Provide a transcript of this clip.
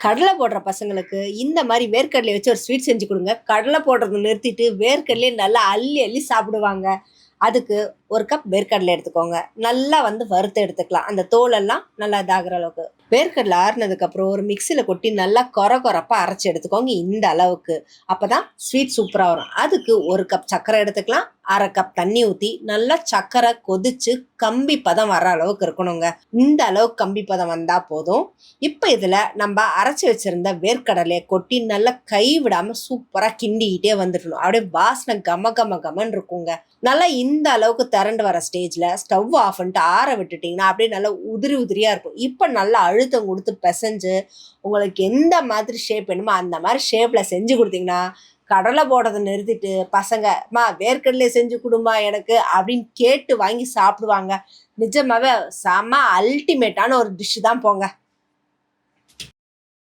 கடலை போடுற பசங்களுக்கு இந்த மாதிரி வேர்க்கடலைய வச்சு ஒரு ஸ்வீட் செஞ்சு கொடுங்க. கடலை போடுறத நிறுத்திட்டு வேர்க்கடலையே நல்லா அள்ளி அள்ளி சாப்பிடுவாங்க. அதுக்கு 1 கப் வேர்க்கடலை எடுத்துக்கோங்க. நல்லா வறுத்து எடுத்துக்கலாம். அந்த தோலெல்லாம் நல்லா இதாகிற அளவுக்கு. வேர்க்கடலை ஆறுனதுக்கப்புறம் ஒரு மிக்சியில் கொட்டி நல்லா கொரப்பா அரைச்சி எடுத்துக்கோங்க. இந்த அளவுக்கு. அப்பதான் ஸ்வீட் சூப்பராக வரும். அதுக்கு 1 கப் சர்க்கரை எடுத்துக்கலாம். 1/2 கப் தண்ணி ஊற்றி நல்லா சர்க்கரை கொதிச்சு கம்பி பதம் வர அளவுக்கு இருக்கணுங்க. இந்த அளவுக்கு கம்பி பதம் வந்தால் போதும். இப்போ இதில் நம்ம அரைச்சி வச்சிருந்த வேர்க்கடலையை கொட்டி நல்லா கை விடாமல் சூப்பராக கிண்டிக்கிட்டே வந்துடணும். அப்படியே வாசனை கமன்னு இருக்குங்க. நல்லா இந்த அளவுக்கு திரண்டு வர ஸ்டேஜில் ஸ்டவ் ஆஃப் பண்ணிட்டு ஆற விட்டுட்டிங்கன்னா அப்படியே நல்லா உதிரியாக இருக்கும். இப்போ நல்லா அழுத்தம் கொடுத்து பிசைஞ்சு உங்களுக்கு எந்த மாதிரி ஷேப் வேணுமோ அந்த மாதிரி ஷேப்பில் செஞ்சு கொடுத்தீங்கன்னா கடலை போடுறதை நிறுத்திட்டு பசங்க வேர்க்கடலையை செஞ்சு கொடுமா எனக்கு அப்படின்னு கேட்டு வாங்கி சாப்பிடுவாங்க. நிஜமாவே செம அல்டிமேட்டான ஒரு டிஷ்ஷு தான் போங்க.